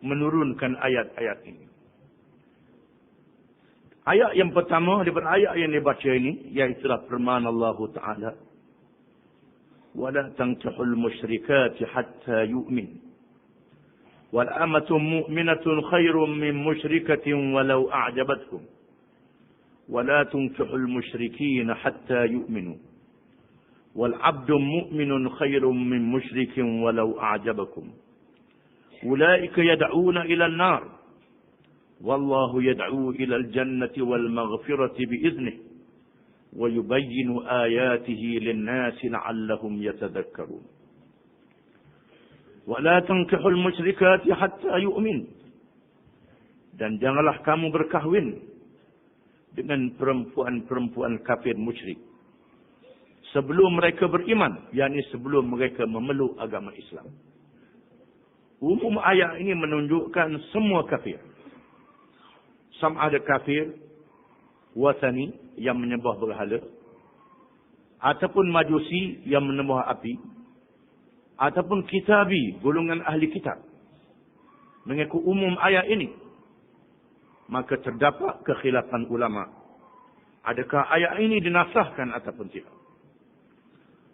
menurunkan ayat-ayat ini. Ayat yang pertama daripada ayat yang dibaca ini, iaitulah firman Allah Ta'ala, وَلَا تَنْكِحُوا الْمُشْرِكَاتِ حَتَّى يُؤْمِنُوا وَالْأَمَةُ مُؤْمِنَةٌ خَيْرٌ مِّن مُّشْرِكَةٍ وَلَوْ أَعْجَبَتْكُمْ وَلَا تُنْكِحُوا الْمُشْرِكِينَ حَتَّى يُؤْمِنُوا وَالْعَبْدُ مُؤْمِنٌ خَيْرٌ مِّن مُّشْرِكٍ وَلَوْ أَعْجَبَكُمْ أُولَٰئِكَ يَدْعُونَ إِلَى النَّارِ وَاللَّهُ يَدْعُو إِلَى الْجَنَّةِ وَالْمَغْفِرَةِ بِإِذْنِهِ وَيُبَيِّنُ آيَاتِهِ لِلنَّاسِ لَعَلَّهُمْ يَتَذَكَّرُونَ وَلَا تَنْكِحُوا الْمُشْرِكَاتِ حَتَّى يُؤْمِنُوا. Dan janganlah kamu berkahwin dengan perempuan-perempuan kafir musyrik sebelum mereka beriman, yakni sebelum mereka memeluk agama Islam. Umum ayat ini menunjukkan semua kafir. Sama ada kafir Wathani yang menyembah berhala, ataupun Majusi yang menyembah api, ataupun Kitabi, golongan ahli kitab. Mengikut umum ayat ini, maka terdapat kekhilafan ulama. Adakah ayat ini dinasahkan ataupun tidak?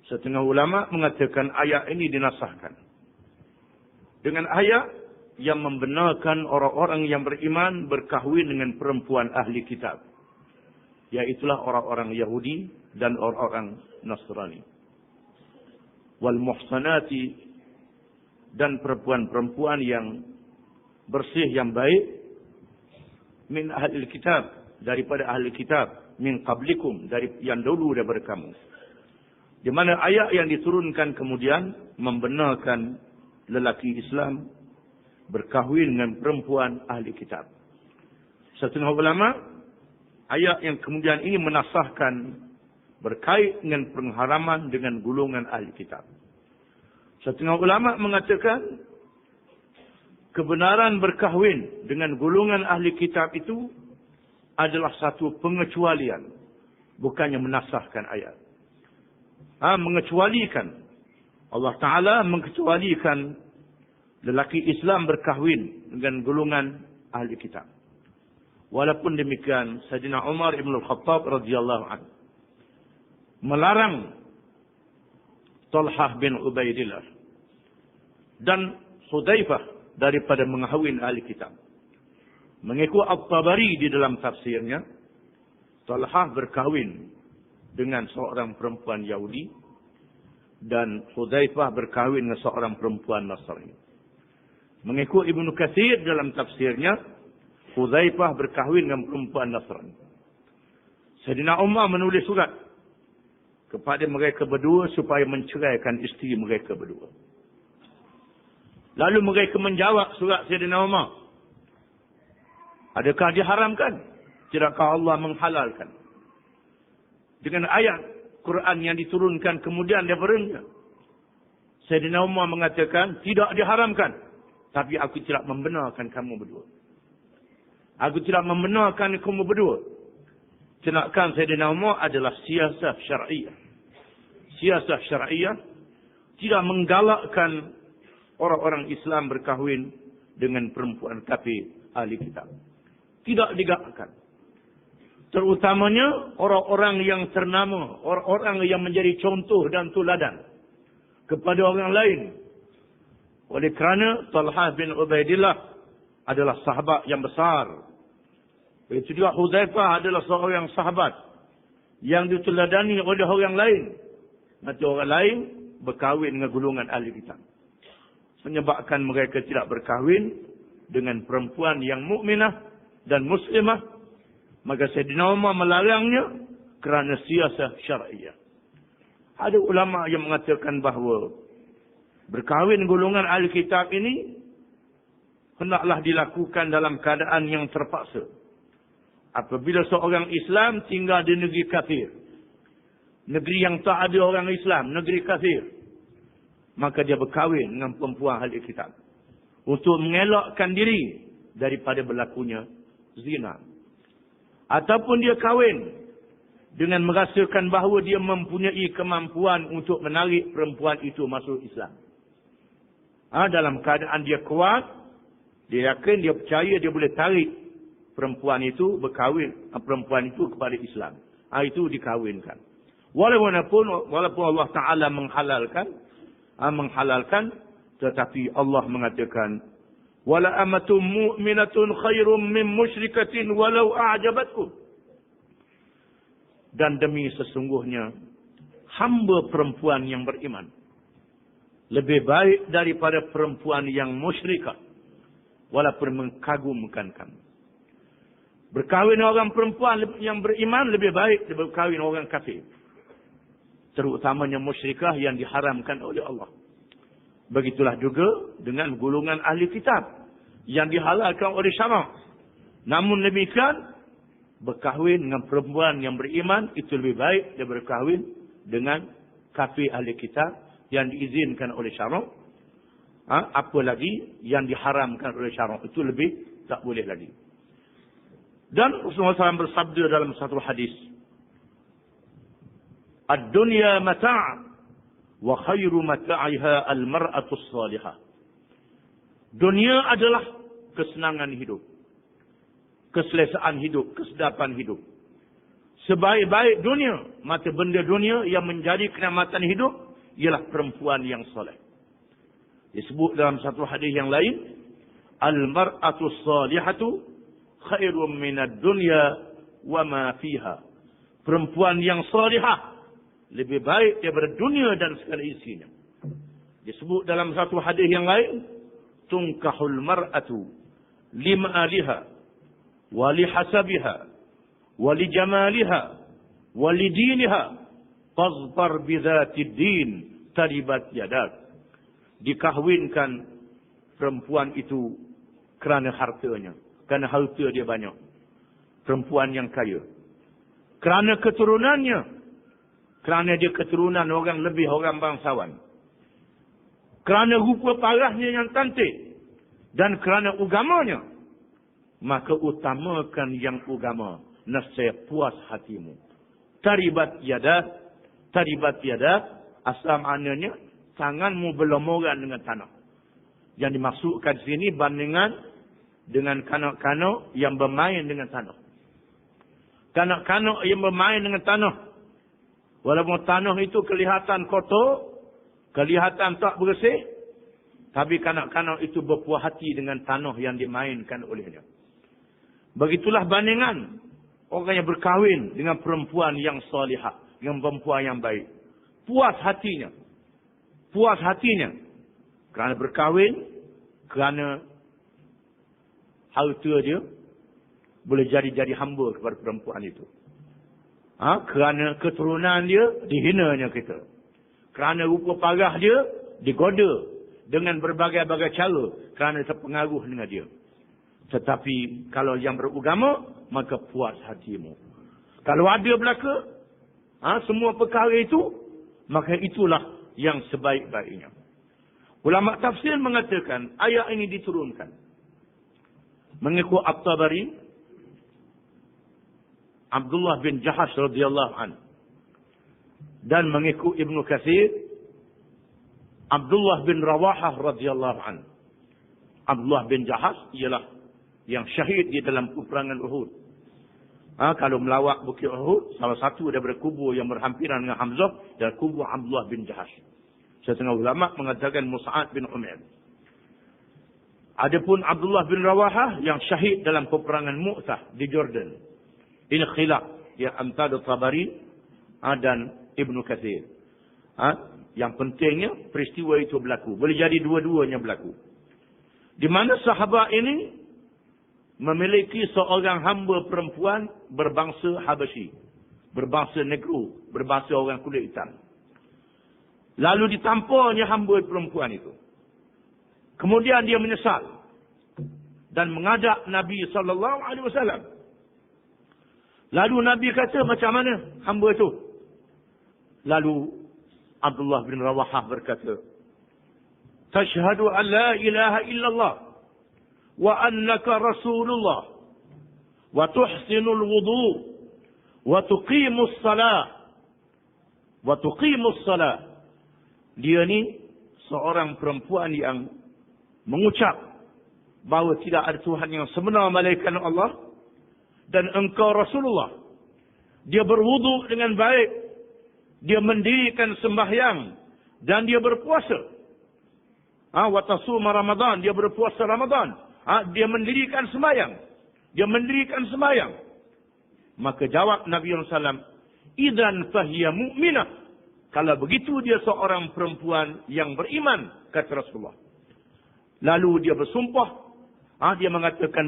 Setengah ulama mengatakan ayat ini dinasahkan dengan ayat yang membenarkan orang-orang yang beriman berkahwin dengan perempuan ahli kitab, iaitulah orang-orang Yahudi dan orang-orang Nasrani. Wal muhsanati, dan perempuan-perempuan yang bersih, yang baik, min ahli kitab, daripada ahli kitab, min qablikum, dari yang dulu daripada kamu. Di mana ayat yang diturunkan kemudian membenarkan lelaki Islam berkahwin dengan perempuan ahli kitab. Setengah ulama, ayat yang kemudian ini menasahkan berkait dengan pengharaman dengan golongan ahli kitab. Setengah ulama mengatakan kebenaran berkahwin dengan golongan ahli kitab itu adalah satu pengecualian, bukannya menasahkan ayat. Mengecualikan. Allah Ta'ala mengecualikan lelaki Islam berkahwin dengan golongan ahli kitab. Walaupun demikian, Sayyidina Umar ibn al-Khattab radhiyallahu anhu melarang Talhah bin Ubaidillah dan Hudzaifah daripada mengahwin ahli kitab. Mengikut At-Tabari di dalam tafsirnya, Talhah berkahwin dengan seorang perempuan Yahudi dan Hudzaifah berkahwin dengan seorang perempuan Nasrani. Mengikut Ibnu Katsir dalam tafsirnya, Hudzaifah berkahwin dengan perempuan Nasrani. Sayyidina Umar menulis surat kepada mereka berdua supaya menceraikan isteri mereka berdua. Lalu mereka menjawab surat Sayyidina Umar, adakah diharamkan? Tidakkah Allah menghalalkan? Dengan ayat Quran yang diturunkan kemudian daripadanya, Sayyidina Umar mengatakan, tidak diharamkan, tapi aku tidak membenarkan kamu berdua. Aku tidak membenarkan kamu berdua. Tindakan Sayyidina Umar adalah siasah syar'iyah. Siasah syar'iyah tidak menggalakkan orang-orang Islam berkahwin dengan perempuan kafir ahli kitab. Tidak digalakkan. Terutamanya orang-orang yang ternama, orang-orang yang menjadi contoh dan tuladan kepada orang lain. Oleh kerana Talhah bin Ubaidillah adalah sahabat yang besar. Begitu juga Hudzaifah adalah seorang sahabat yang diteladani oleh orang lain. Nanti orang lain berkahwin dengan golongan ahli kitab, menyebabkan mereka tidak berkahwin dengan perempuan yang mukminah dan muslimah. Maka Sayyidina Umar melarangnya kerana siasah syar'iyah. Ada ulama yang mengatakan bahawa berkahwin golongan ahli kitab ini hendaklah dilakukan dalam keadaan yang terpaksa. Apabila seorang Islam tinggal di negeri kafir, negeri yang tak ada orang Islam, negeri kafir, maka dia berkahwin dengan perempuan ahli kitab untuk mengelakkan diri daripada berlakunya zina. Ataupun dia kahwin dengan merasakan bahawa dia mempunyai kemampuan untuk menarik perempuan itu masuk Islam. Dalam keadaan dia kuat, Dia yakin, dia percaya dia boleh tarik perempuan itu perempuan itu kepada Islam. Itu dikawinkan. Walaupun Allah Ta'ala menghalalkan, tetapi Allah mengatakan, wala amatum mu'minatun khairum min musyrikatin walau a'jabatkum. Dan demi sesungguhnya hamba perempuan yang beriman lebih baik daripada perempuan yang musyrikah walaupun mengagumkan kamu. Berkahwin orang perempuan yang beriman lebih baik daripada berkahwin orang kafir, terutamanya musyrikah yang diharamkan oleh Allah. Begitulah juga dengan golongan ahli kitab yang dihalalkan oleh syarak. Namun demikian, berkahwin dengan perempuan yang beriman itu lebih baik daripada berkahwin dengan kafir ahli kitab yang diizinkan oleh syarak. Apalagi yang diharamkan oleh syarak itu lebih tak boleh lagi. Dan Rasulullah SAW bersabda dalam satu hadis, "Ad-dunya mata' wa khairu mata'iha al-mar'atu as-salihah." Dunia adalah kesenangan hidup, keselesaan hidup, kesedapan hidup. Sebaik-baik dunia, mata benda dunia yang menjadi kenikmatan hidup ialah perempuan yang soleh. Disebut dalam satu hadis yang lain, "Al-mar'atu as-salihatu khairun minad dunya wa ma fiha." Perempuan yang salihah lebih baik daripada dunia dan segala isinya. Disebut dalam satu hadis yang lain, tunkahul mar'atu lima'aliha wa lihasabiha wa lijamaliha wa lidiniha fazfar bidzatid din taribat yadak. Dikahwinkan perempuan itu kerana hartanya, kerana harta dia banyak. Perempuan yang kaya. Kerana keturunannya, kerana dia keturunan orang bangsawan. Kerana rupa parahnya yang cantik. Dan kerana agamanya. Maka utamakan yang agama. Nescaya puas hatimu. Taribat yadah. Asal maknanya, tanganmu berlemoran dengan tanah. Yang dimaksudkan sini bandingan dengan kanak-kanak yang bermain dengan tanah. Kanak-kanak yang bermain dengan tanah. Walaupun tanah itu kelihatan kotor, kelihatan tak bersih, tapi kanak-kanak itu berpuas hati dengan tanah yang dimainkan olehnya. Begitulah bandingan orang yang berkahwin dengan perempuan yang salihah, dengan perempuan yang baik. Puas hatinya. Puas hatinya. Kerana berkahwin, kerana harta dia boleh jadi hamba kepada perempuan itu. Kerana keturunan dia dihinanya kita. Kerana rupa parah dia digoda dengan berbagai-bagai cara kerana terpengaruh dengan dia. Tetapi kalau yang beragama, maka puas hatimu. Kalau ada belaka semua perkara itu, maka itulah yang sebaik-baiknya. Ulama tafsir mengatakan ayat ini diturunkan mengikut At-Tabari, Abdullah bin Jahash radhiyallahu anhu, dan mengikut Ibnu Katsir, Abdullah bin Rawahah radhiyallahu anhu. Abdullah bin Jahash ialah yang syahid di dalam peperangan Uhud. Kalau melawat Bukit Uhud, salah satu daripada kubur yang berhampiran dengan Hamzah dan kubur Abdullah bin Jahash. Setengah ulama mengatakan Mus'ab bin Umair. Adapun Abdullah bin Rawahah yang syahid dalam peperangan Mu'tah di Jordan. Ini khilaf yang antara Tabari dan Ibnu Katsir. Yang pentingnya peristiwa itu berlaku. Boleh jadi dua-duanya berlaku. Di mana sahabat ini memiliki seorang hamba perempuan berbangsa Habasyi, berbangsa Negro, berbangsa orang kulit hitam. Lalu ditampaknya hamba perempuan itu. Kemudian dia menyesal dan menghadap Nabi SAW. Lalu Nabi kata, macam mana hamba itu? Lalu Abdullah bin Rawahah berkata, "Tashhadu an la ilaha illallah wa annaka rasulullah wa tuhsinul wudu wa tuqimus salah wa tuqimus salah." Dia ni seorang perempuan yang mengucap bahawa tidak ada Tuhan yang sebenar melainkan Allah, dan engkau Rasulullah. Dia berwudu dengan baik, dia mendirikan sembahyang, dan dia berpuasa. Wa tasuma Ramadan, dia berpuasa Ramadan. Dia mendirikan sembahyang. Dia mendirikan sembahyang. Maka jawab Nabi SAW, idzan fahiya mu'minah. Kalau begitu dia seorang perempuan yang beriman, kata Rasulullah. Lalu dia bersumpah, dia mengatakan